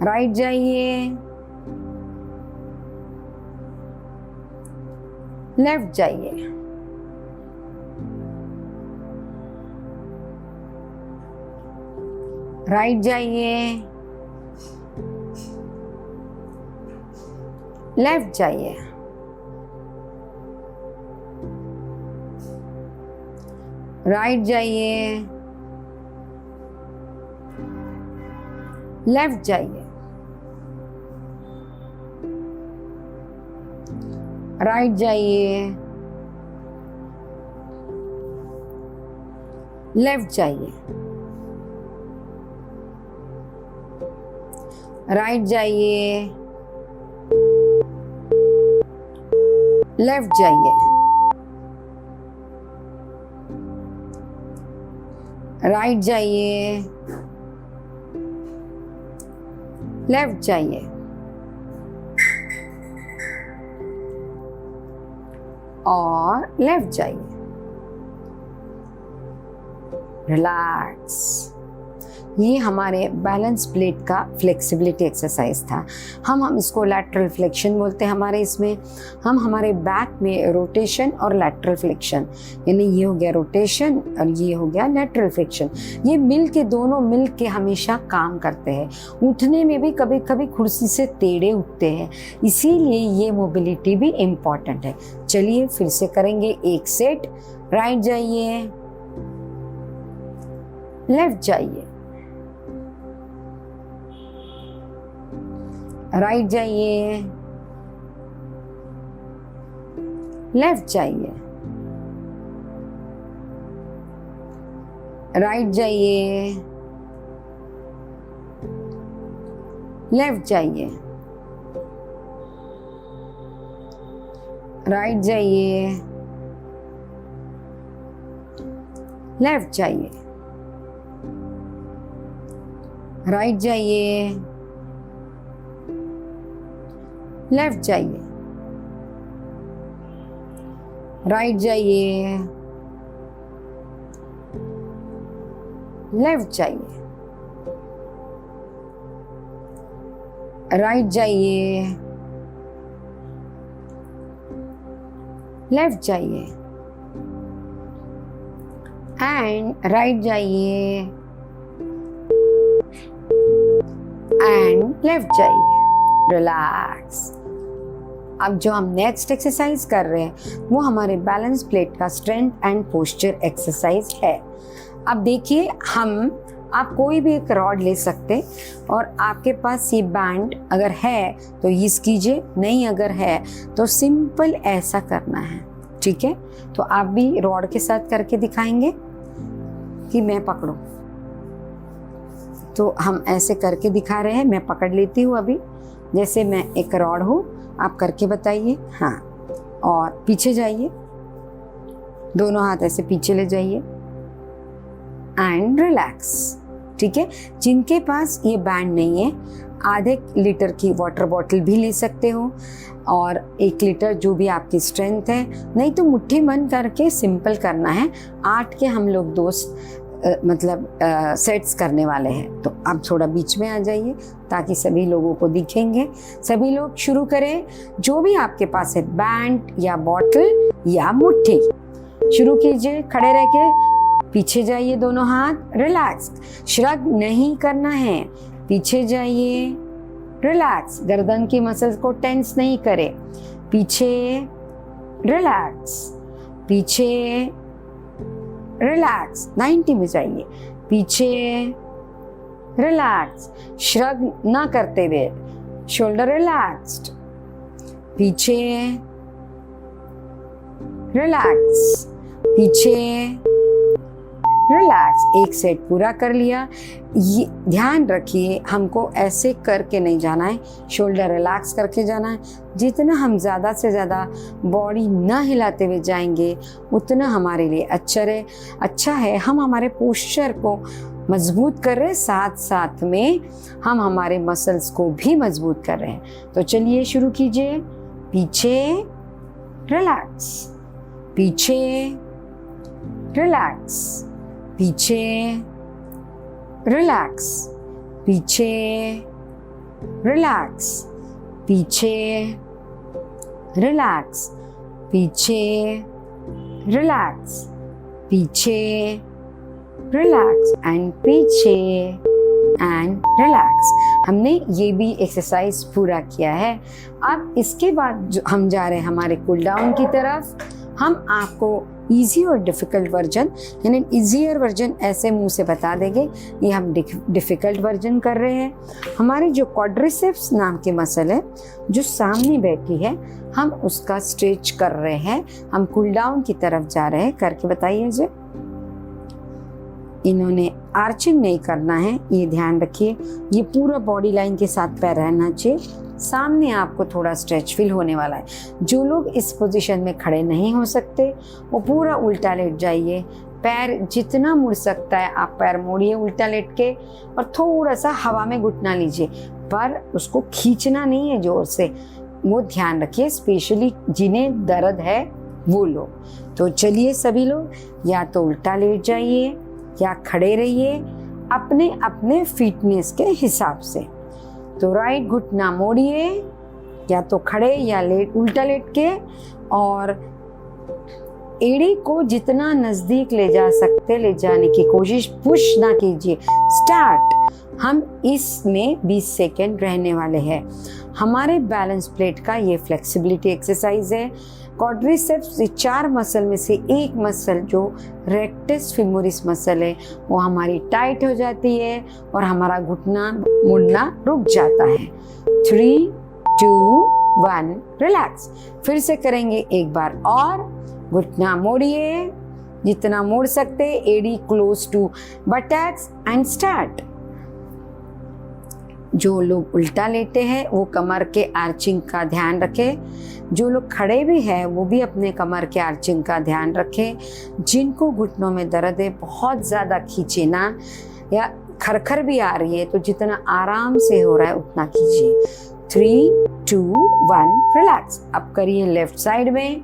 राइट जाइए, लेफ्ट जाइए, राइट जाइए, लेफ्ट जाइए, राइट जाइए, लेफ्ट जाइए, राइट जाइए, लेफ्ट जाइए, राइट जाइए, लेफ्ट जाइए, राइट जाइए, लेफ्ट जाइए, और लेफ्ट जाइए, रिलैक्स। ये हमारे बैलेंस प्लेट का फ्लेक्सिबिलिटी एक्सरसाइज था। हम इसको लैटरल फ्लेक्शन बोलते हैं। हमारे इसमें हम हमारे बैक में रोटेशन और लैटरल फ्लेक्शन, यानी ये हो गया रोटेशन और ये हो गया लैटरल फ्लेक्शन, ये दोनों मिल के हमेशा काम करते हैं। उठने में भी कभी कभी कुर्सी से टेढ़े उठते हैं, इसीलिए ये मोबिलिटी भी इम्पॉर्टेंट है। चलिए फिर से करेंगे एक सेट। राइट जाइए, लेफ्ट जाइए, राइट जाइए, लेफ्ट जाइए, राइट जाइए, लेफ्ट जाइए, राइट जाइए, लेफ्ट जाइए, राइट जाइए, लेफ्ट जाइए, राइट जाइए, लेफ्ट जाइए, राइट जाइए, लेफ्ट जाइए, एंड राइट जाइए एंड लेफ्ट जाइए। रिलैक्स। अब जो हम नेक्स्ट एक्सरसाइज कर रहे हैं वो हमारे बैलेंस प्लेट का स्ट्रेंथ एंड पोस्चर एक्सरसाइज है। अब देखिए, आप कोई भी एक रॉड ले सकते और आपके पास ये बैंड अगर है तो यूज कीजिए, नहीं अगर है तो सिंपल ऐसा करना है। ठीक है, तो आप भी रॉड के साथ करके दिखाएंगे कि मैं पकड़ूं। तो हम ऐसे करके दिखा रहे हैं, मैं पकड़ लेती हूँ अभी, जैसे मैं एक रॉड हूँ, आप करके बताइए। हाँ, और पीछे जाइए, दोनों हाथ ऐसे पीछे ले जाइए एंड रिलैक्स। ठीक है, जिनके पास ये बैंड नहीं है, आधे लीटर की वाटर बॉटल भी ले सकते हो और 1 लीटर, जो भी आपकी स्ट्रेंथ है, नहीं तो मुट्ठी बंद करके सिंपल करना है। 8 के हम लोग दोस्त सेट्स करने वाले हैं। तो आप थोड़ा बीच में आ जाइए ताकि सभी लोगों को दिखेंगे। सभी लोग शुरू करें, जो भी आपके पास है, बैंड या बॉटल या मुट्ठी, शुरू कीजिए। खड़े रह के पीछे जाइए, दोनों हाथ, रिलैक्स, श्रग नहीं करना है, पीछे जाइए, रिलैक्स, गर्दन की मसल्स को टेंस नहीं करें, पीछे, रिलैक्स, पीछे, रिलैक्स, 90 में जाइए, पीछे, रिलैक्स, श्रग ना करते हुए, शोल्डर रिलैक्स्ड, पीछे, रिलैक्स, पीछे, रिलैक्स। एक सेट पूरा कर लिया। ये ध्यान रखिए, हमको ऐसे करके नहीं जाना है, शोल्डर रिलैक्स करके जाना है। जितना हम ज़्यादा से ज़्यादा बॉडी ना हिलाते हुए जाएंगे उतना हमारे लिए अच्छा है। हम हमारे पोस्चर को मजबूत कर रहे हैं, साथ साथ में हम हमारे मसल्स को भी मजबूत कर रहे हैं। तो चलिए शुरू कीजिए। पीछे, रिलैक्स, पीछे, रिलैक्स, पीछे, रिलैक्स, पीछे, रिलैक्स, पीछे, रिलैक्स, पीछे, रिलैक्स, पीछे, रिलैक्स एंड पीछे एंड रिलैक्स। हमने ये भी एक्सरसाइज पूरा किया है। अब इसके बाद हम जा रहे हैं हमारे कूल डाउन की तरफ। हम आपको इजी और डिफ़िकल्ट वर्जन, यानी इजियर वर्जन ऐसे मुंह से बता देंगे, ये हम डिफ़िकल्ट वर्जन कर रहे हैं। हमारी जो क्वाड्रिसेप्स नाम की मसल है जो सामने बैठी है, हम उसका स्ट्रेच कर रहे हैं। हम कूल डाउन की तरफ जा रहे हैं, करके बताइए जी। इन्होंने आर्चिंग नहीं करना है, ये ध्यान रखिए। ये पूरा बॉडी लाइन के साथ पैर रहना चाहिए। सामने आपको थोड़ा स्ट्रेच फील होने वाला है। जो लोग इस पोजीशन में खड़े नहीं हो सकते वो पूरा उल्टा लेट जाइए। पैर जितना मुड़ सकता है आप पैर मोड़िए उल्टा लेट के, और थोड़ा सा हवा में घुटना लीजिए। पर उसको खींचना नहीं है जोर से, वो ध्यान रखिए, स्पेशली जिन्हें दर्द है वो लोग। तो चलिए सभी लोग, या तो उल्टा लेट जाइए या खड़े रहिए अपने अपने फिटनेस के हिसाब से। तो राइट घुटना मोड़िए, या तो खड़े या उल्टा लेट के, और एड़ी को जितना नजदीक ले जा सकते ले जाने की कोशिश, पुश ना कीजिए। स्टार्ट। हम इसमें 20 सेकेंड रहने वाले हैं। हमारे बैलेंस प्लेट का ये फ्लेक्सिबिलिटी एक्सरसाइज है। क्वाड्रिसेप्स 4 मसल में से एक मसल जो रेक्टस फीमोरिस मसल है वो हमारी टाइट हो जाती है और हमारा घुटना मुड़ना रुक जाता है। 3, 2, 1 रिलैक्स। फिर से करेंगे एक बार और। घुटना मोड़िए जितना मोड़ सकते, एडी close to buttocks and start. जो लोग उल्टा लेटे हैं वो कमर के आर्चिंग का ध्यान रखें। जो लोग खड़े भी हैं वो भी अपने कमर के आर्चिंग का ध्यान रखें। जिनको घुटनों में दर्द है, बहुत ज़्यादा खींचे ना, या खरखर भी आ रही है, तो जितना आराम से हो रहा है उतना कीजिए। 3, 2, 1 रिलैक्स। अब करिए लेफ्ट साइड में।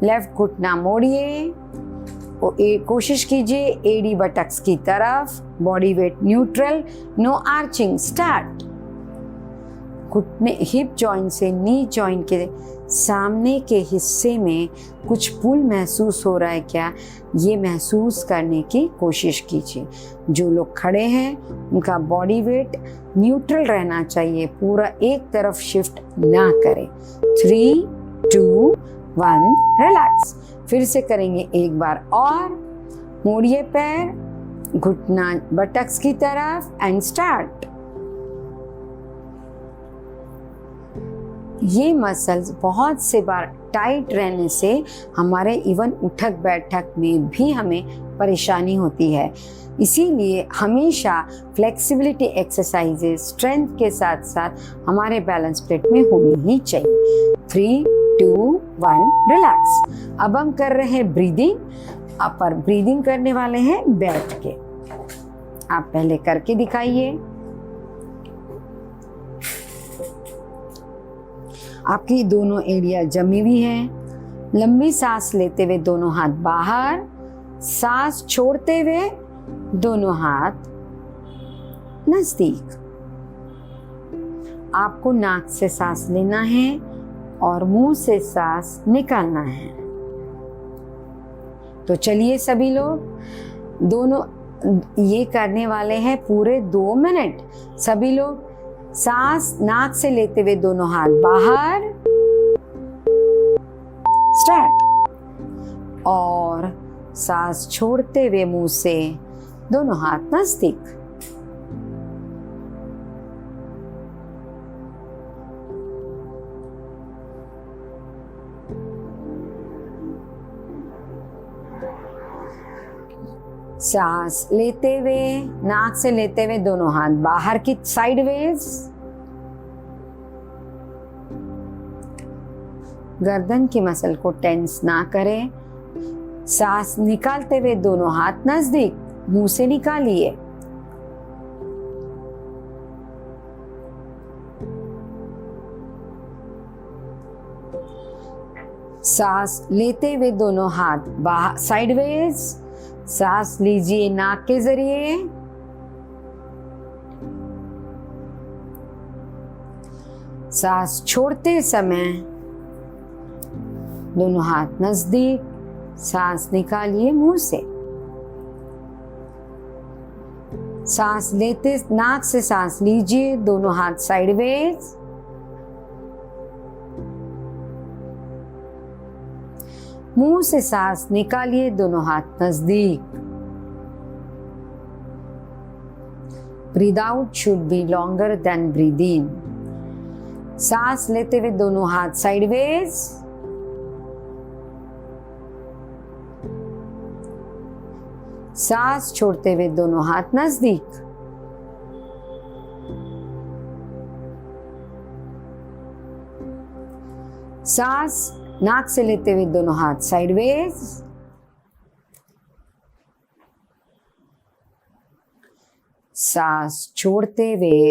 लेफ्ट घुटना मोड़िए, कोशिश कीजिए एडी बटक्स की तरफ, body weight neutral, no arching. Start. घुटने हिप जॉइंट से नी जॉइंट के सामने के हिस्से में कुछ पुल महसूस हो रहा है क्या, ये महसूस करने की कोशिश कीजिए। जो लोग खड़े हैं उनका बॉडी वेट न्यूट्रल रहना चाहिए, पूरा एक तरफ शिफ्ट ना करें। 3, 2, 1 रिलैक्स। फिर से करेंगे एक बार और। मोड़िए पैर, घुटना बटक्स की तरफ एंड स्टार्ट। ये मसल्स बहुत से बार टाइट रहने से हमारे इवन उठक बैठक में भी हमें परेशानी होती है। इसीलिए हमेशा फ्लेक्सिबिलिटी एक्सरसाइजेस स्ट्रेंथ के साथ साथ हमारे बैलेंस प्लेट में होनी ही चाहिए। 3, 2, 1 रिलैक्स। अब हम कर रहे हैं ब्रीदिंग। अपर ब्रीदिंग करने वाले हैं बैठ के। आप पहले करके दिखाइए। आपकी दोनों एरिया जमी हुई हैं। लंबी सांस लेते हुए दोनों हाथ बाहर, सांस छोड़ते हुए दोनों हाथ नजदीक। आपको नाक से सांस लेना है और मुंह से सांस निकालना है। तो चलिए सभी लोग, दोनों ये करने वाले हैं पूरे 2 मिनट। सभी लोग सांस नाक से लेते हुए दोनों हाथ बाहर, स्टार्ट। और सांस छोड़ते हुए मुंह से दोनों हाथ नजदीक। सांस लेते हुए नाक से लेते हुए दोनों हाथ बाहर की साइडवेज। गर्दन की मसल को टेंस ना करें। सांस निकालते हुए दोनों हाथ नजदीक, मुंह से निकालिए। सांस लेते हुए दोनों हाथ बाहर साइडवेज। सांस लीजिए नाक के जरिए, सांस छोड़ते समय दोनों हाथ नजदीक, सांस निकालिए मुंह से। सांस लेते नाक से सांस लीजिए, दोनों हाथ साइडवेज। मुंह से सांस निकालिए, दोनों हाथ नजदीक। Breathe out should be longer than breathe in. सांस लेते हुए दोनों हाथ साइडवेज। सांस छोड़ते हुए दोनों हाथ नजदीक। सांस नाक से लेते हुए दोनों हाथ साइडवेज। सांस छोड़ते हुए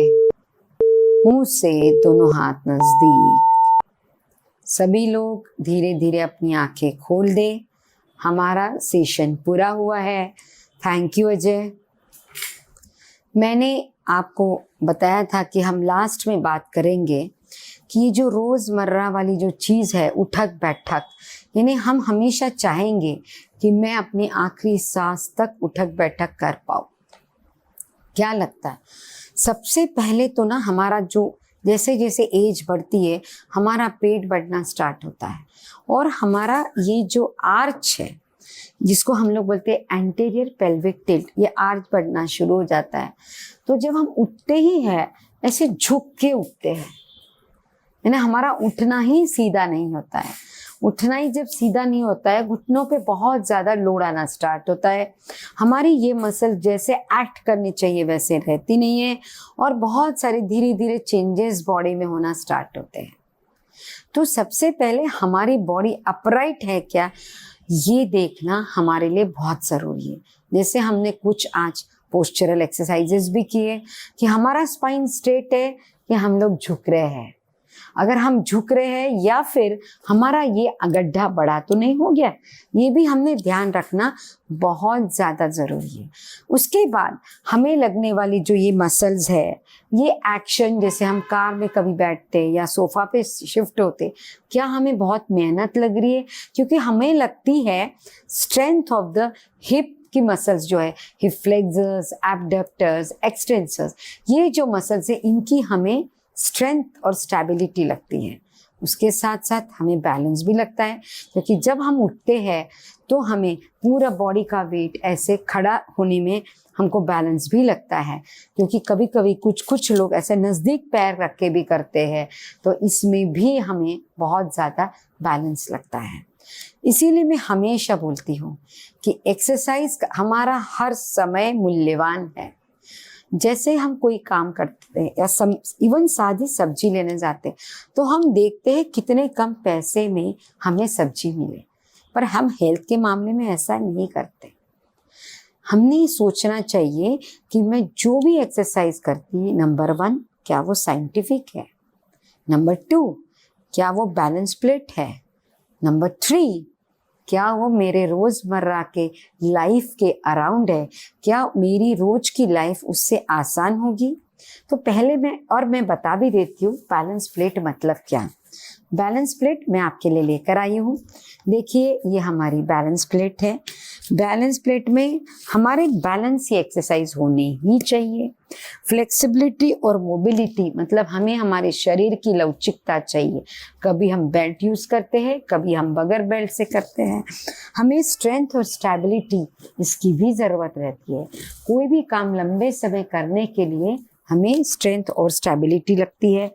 मुंह से दोनों हाथ नजदीक। सभी लोग धीरे धीरे अपनी आंखें खोल दे। हमारा सेशन पूरा हुआ है। Thank you Ajay. मैंने आपको बताया था कि हम लास्ट में बात करेंगे कि ये जो रोज़मर्रा वाली जो चीज़ है, उठक बैठक, यानी हम हमेशा चाहेंगे कि मैं अपनी आखिरी सांस तक उठक बैठक कर पाऊँ। क्या लगता है? सबसे पहले तो ना हमारा जो जैसे जैसे एज बढ़ती है हमारा पेट बढ़ना स्टार्ट होता है और हमारा ये जो आर्च है जिसको हम लोग बोलते हैं एंटीरियर पेल्विक टिल्ट, ये आर्च बढ़ना शुरू हो जाता है। तो जब हम उठते ही है ऐसे झुक के उठते हैं, यानी हमारा उठना ही सीधा नहीं होता है। उठना ही जब सीधा नहीं होता है, घुटनों पे बहुत ज़्यादा लोड आना स्टार्ट होता है। हमारी ये मसल जैसे एक्ट करनी चाहिए वैसे रहती नहीं है और बहुत सारे धीरे धीरे चेंजेस बॉडी में होना स्टार्ट होते हैं। तो सबसे पहले हमारी बॉडी अपराइट है क्या, ये देखना हमारे लिए बहुत ज़रूरी है। जैसे हमने कुछ आज पोस्चरल एक्सरसाइजेस भी किए कि हमारा स्पाइन स्ट्रेट है कि हम लोग झुक रहे हैं। अगर हम झुक रहे हैं या फिर हमारा ये गड्ढा बड़ा तो नहीं हो गया, ये भी हमने ध्यान रखना बहुत ज़्यादा ज़रूरी है। उसके बाद हमें लगने वाली जो ये मसल्स है, ये एक्शन, जैसे हम कार में कभी बैठते या सोफ़ा पे शिफ्ट होते, क्या हमें बहुत मेहनत लग रही है? क्योंकि हमें लगती है स्ट्रेंथ ऑफ द हिप की मसल्स जो है, हिप फ्लेक्सर्स, एब्डक्टर्स, एक्सटेंसर्स, ये जो मसल्स है इनकी हमें स्ट्रेंथ और स्टेबिलिटी लगती है। उसके साथ साथ हमें बैलेंस भी लगता है, क्योंकि जब हम उठते हैं तो हमें पूरा बॉडी का वेट ऐसे खड़ा होने में हमको बैलेंस भी लगता है, क्योंकि कभी कभी कुछ लोग ऐसे नज़दीक पैर रख के भी करते हैं, तो इसमें भी हमें बहुत ज़्यादा बैलेंस लगता है। इसीलिए मैं हमेशा बोलती हूँ कि एक्सरसाइज हमारा हर समय मूल्यवान है। जैसे हम कोई काम करते हैं या इवन सादी सब्जी लेने जाते हैं तो हम देखते हैं कितने कम पैसे में हमें सब्जी मिले, पर हम हेल्थ के मामले में ऐसा नहीं करते। हमने सोचना चाहिए कि मैं जो भी एक्सरसाइज करती, नंबर 1 क्या वो साइंटिफिक है, नंबर 2 क्या वो बैलेंस प्लेट है, नंबर 3 क्या वो मेरे रोज़मर्रा के लाइफ के अराउंड है, क्या मेरी रोज की लाइफ उससे आसान होगी। तो पहले मैं बता भी देती हूँ बैलेंस प्लेट मतलब क्या। बैलेंस प्लेट मैं आपके लिए लेकर आई हूँ। देखिए ये हमारी बैलेंस प्लेट है। बैलेंस प्लेट में हमारे बैलेंस की एक्सरसाइज होनी ही चाहिए। फ्लेक्सिबिलिटी और मोबिलिटी मतलब हमें हमारे शरीर की लवचिकता चाहिए। कभी हम बेल्ट यूज़ करते हैं, कभी हम बगैर बेल्ट से करते हैं। हमें स्ट्रेंथ और स्टेबिलिटी इसकी भी ज़रूरत रहती है। कोई भी काम लंबे समय करने के लिए हमें स्ट्रेंथ और स्टेबिलिटी लगती है।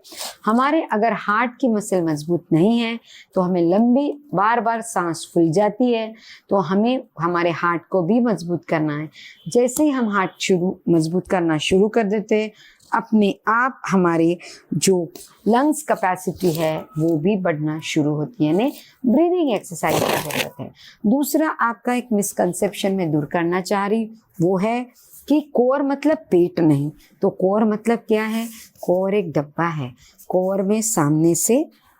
हमारे अगर हार्ट की मसल मजबूत नहीं है तो हमें लंबी बार बार सांस फूल जाती है, तो हमें हमारे हार्ट को भी मजबूत करना है। जैसे ही हम हार्ट मजबूत करना शुरू कर देते हैं, अपने आप हमारे जो लंग्स कैपेसिटी है वो भी बढ़ना शुरू होती है, यानी ब्रीदिंग एक्सरसाइज की जरूरत है। दूसरा आपका एक मिसकंसेप्शन में दूर करना चाह रही वो है कि कोर मतलब पेट नहीं। तो कोर मतलब क्या है? कोर एक डब्बा है। कोर में सामने से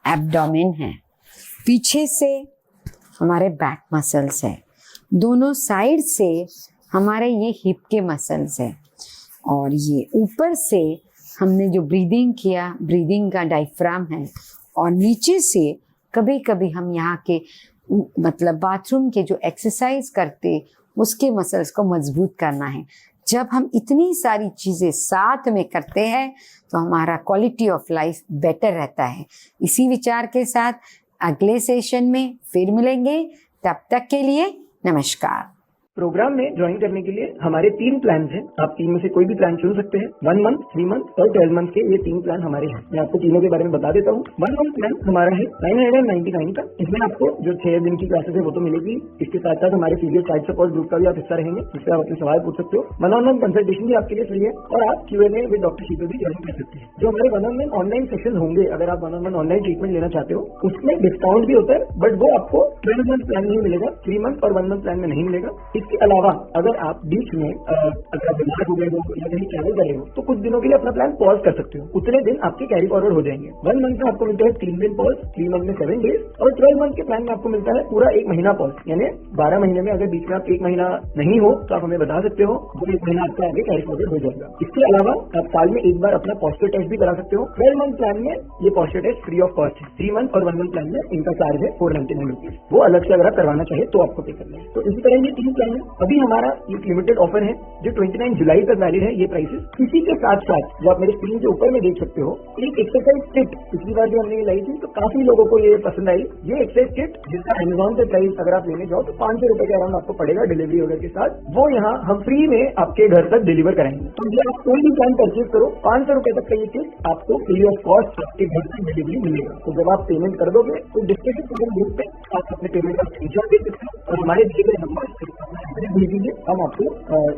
एब्डोमेन है, पीछे से हमारे बैक मसल्स है, दोनों साइड से हमारे ये हिप के मसल्स है, और ये ऊपर से हमने जो ब्रीदिंग किया, ब्रीदिंग का डायफ्राम है, और नीचे से कभी कभी हम यहाँ के मतलब बाथरूम के जो एक्सरसाइज करते उसके मसल्स को मजबूत करना है। जब हम इतनी सारी चीज़ें साथ में करते हैं तो हमारा क्वालिटी ऑफ लाइफ बेटर रहता है। इसी विचार के साथ अगले सेशन में फिर मिलेंगे। तब तक के लिए नमस्कार। प्रोग्राम में ज्वाइन करने के लिए हमारे 3 प्लान हैं। आप 3 में से कोई भी प्लान चुन सकते हैं। 1 मंथ, 3 मंथ और 12 मंथ के ये 3 प्लान हमारे हैं। मैं आपको तीनों के बारे में बता देता हूँ। 1 मंथ प्लान हमारा है 999 का। इसमें आपको जो 6 दिन की क्लासेस है वो तो मिलेगी। इसके साथ साथ हमारे फीजियो चाइल्ड सपोर्ट ग्रुप का भी आप हिस्सा रहेंगे, जिससे आप अपने सवाल पूछ सकते हो। 1-on-1 कंसल्टेशन भी आपके लिए फ्री है, और आप Q&A विद डॉक्टर शीतल भी ज्वाइन कर सकते हैं। जो हमारे 1-on-1 ऑनलाइन सेशन होंगे, अगर आप 1-on-1 ऑनलाइन ट्रीटमेंट लेना चाहते हो, उसमें डिस्काउंट भी होता है, बट वो आपको 12 मंथ प्लान नहीं मिलेगा, 3 मंथ और 1 मंथ प्लान में नहीं मिलेगा। इसके अलावा अगर आप बीच में अगर आप बीमार हो गए हो या कहीं ट्रैवल कर रहे हो तो कुछ दिनों के लिए अपना प्लान पॉज कर सकते हो, उतने दिन आपके कैरी फॉरवर्ड हो जाएंगे। 1 मंथ में आपको मिलता है 3 दिन पॉज, 3 मंथ में 7 डेज, और 12 मंथ के प्लान में आपको मिलता है पूरा 1 महीना पॉज। यानी 12 महीने में अगर बीच में आप 1 महीना नहीं हो तो आप हमें बता सकते हो, वो 1 महीना आपका आगे कैरी फॉरवर्ड हो जाएगा। इसके अलावा आप साल में एक बार अपना पॉस्चर टेस्ट भी करा सकते हो। 12 मंथ प्लान में ये posture test free of cost है। 3 मंथ और 1 मंथ प्लान में इनका चार्ज है 499 रुपीज, वो अलग से अगर आप करवाना चाहे तो आपको पे करना है। तो इसी तरह ये 3 प्लान है। अभी हमारा एक लिमिटेड ऑफर है जो 29 जुलाई तक वैलिड है। ये प्राइसेस इसी के साथ साथ जो आप मेरे स्क्रीन के ऊपर में देख सकते हो, एक एक्सरसाइज किट पिछली बार जो हमने ये लाई थी तो काफी लोगों को ये पसंद आई। ये एक्सरसाइज किट जिसका अमेजॉन पे प्राइस अगर आप लेने जाओ तो 500 रुपए के अराउंड आपको पड़ेगा डिलीवरी वगैरह के साथ, वो यहाँ हम फ्री में आपके घर तक डिलीवर कराएंगे। तो ये आप कोई भी प्लान परचेज करो, 500 रुपए तक का ये किट आपको फ्री ऑफ कॉस्ट आपके घर तक डिलीवरी मिलेगा। तो जब आप पेमेंट कर दोगे तो डिस्क्रिप्शन ग्रुप पे आप अपने पेमेंट का स्क्रीनशॉट दे सकते हो और हमारे दिए गए नंबर भेज दीजिए, हम आपको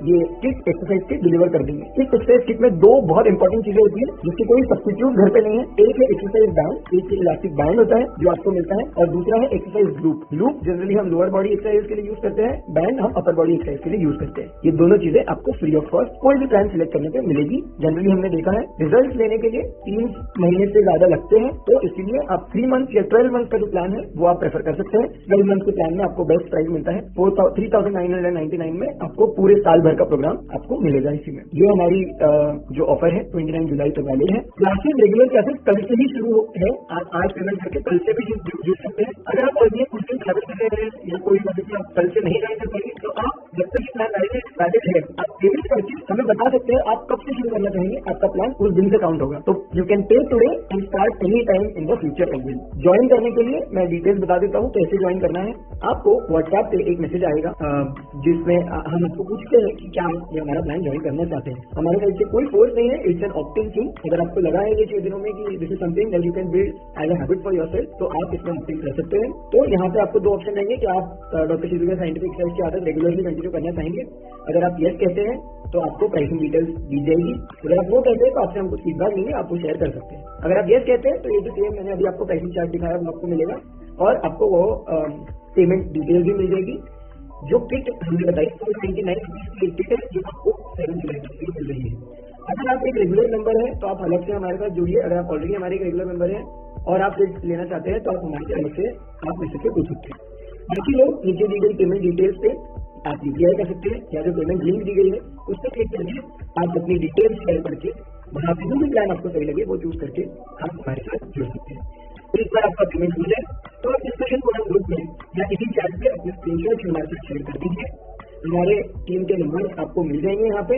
ये किट एक्सरसाइज किट डिलीवर कर देंगे। इस एक्सरसाइज किट में 2 बहुत इंपॉर्टेंट चीजें होती है जिसकी कोई सब्स्टिट्यूट घर पे नहीं है। एक है एक्सरसाइज बैंड, एक इलास्टिक बैंड होता है जो आपको मिलता है, और दूसरा है एक्सरसाइज लूप। लूप जनरली हम लोअर बॉडी एक्सरसाइज के लिए यूज करते हैं, बैंड हम अपर बॉडी एक्सरसाइज के लिए यूज करते हैं। ये दोनों चीजें आपको फ्री ऑफ कॉस्ट कोई भी प्लान सिलेक्ट करने पे मिलेगी। जनरली हमने देखा है रिजल्ट लेने के लिए 3 महीने से ज्यादा लगते हैं, तो इसीलिए आप 3 मंथ या 12 मंथ का जो प्लान है वो आप प्रेफर कर सकते हैं। 12 मंथ के प्लान में आपको बेस्ट प्राइस मिलता है 3999 में, आपको पूरे साल भर का प्रोग्राम आपको मिलेगा इसी में। ये हमारी जो ऑफर है 29 जुलाई तक वैलिड है। क्लासेस रेगुलर क्लासेस कल से ही शुरू है, आप आज पेमेंट करके कल से भी जुड़ सकते हैं। अगर आप और कुछ दिन ट्रैवल कर रहे हैं या कोई वजह से आप कल से नहीं ज्वाइन कर पाएंगे तो आप जब तक ये प्लान वैलिड है आप पेमेंट करके हमें बता सकते हैं आप कब से शुरू करना चाहेंगे, आपका प्लान उस दिन से काउंट होगा। तो you can pay today and start any time in the future as well. Join करने के लिए मैं डिटेल्स बता देता हूँ कैसे ज्वाइन करना है। आपको व्हाट्सएप पे एक मैसेज आएगा जिसमें हम आपको पूछते हैं कि क्या आप ये हमारा प्लान ज्वाइन करना चाहते हैं। हमारे साइड से कोई फोर्स नहीं है, इट्स एन ऑप्टिंग थिंग। अगर आपको लगा है ये 6 दिनों में कि this is something that you can build as a habit for yourself, तो आप इसमें ऑप्टिंग कर सकते हैं। तो यहाँ पे आपको 2 ऑप्शन रहेंगे कि आप डॉक्टर शिजुका साइंटिफिक एक्सरसाइज की आदत रेगुलरली कंटिन्यू करना चाहेंगे। अगर आप यस कहते हैं तो आपको प्राइसिंग डिटेल्स दी जाएगी। अगर आप वो कहते हैं तो आपसे हम कुछ फीडबैक लेंगे, आप वो शेयर कर सकते हैं। अगर आप यस कहते हैं तो ये जो सेम मैंने अभी आपको प्राइसिंग चार्ट दिखाया वो आपको मिलेगा और आपको वो पेमेंट डिटेल भी मिल जाएगी। जो किट हमने बताई 499 रुपीज की किट है जो आपको 7 जुलाई तक मिल रही है। अगर आप एक रेगुलर मेंबर है तो आप अलग से हमारे साथ जुड़िए। अगर आप ऑलरेडी हमारे एक रेगुलर मेंबर है और आप किट लेना चाहते हैं तो आप हमारे से अलग से आप मैसेज से पूछ सकते हैं। बाकी लोग नीचे दी गई पेमेंट डिटेल्स पे आप यूपीआई कर सकते हैं या जो पेमेंट लिंक दी गई है उस पर क्लिक करके आप अपनी डिटेल्स शेयर करके वहाँ पे जो भी प्लान आपको सही लगे वो चूज करके आप हमारे साथ जुड़ सकते हैं। तो इस बार आपका पेमेंट हो जाए तो आप डिस्कशन फोरम ग्रुप में या इसी चैट पे अपने स्क्रीनशॉट हमारे साथ शेयर कर दीजिए। हमारे टीम के नंबर आपको मिल जाएंगे यहाँ पे,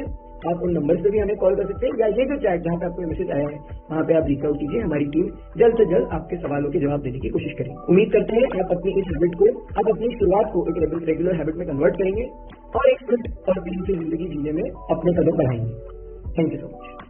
आप उन नंबर से भी हमें कॉल कर सकते हैं या ये जो चैट जहाँ पे आपको मैसेज आया है वहाँ पे आप रीच आउट कीजिए। हमारी टीम जल्द से जल्द आपके सवालों के जवाब देने की कोशिश करेंगे। उम्मीद करते हैं आप अपनी इस हैबिट को, आप अपनी शुरुआत को एक रेगुलर हैबिट में कन्वर्ट करेंगे और एक फिट और क्लीन सी जिंदगी जीने में अपने कदम बढ़ाएंगे। Thank you so much.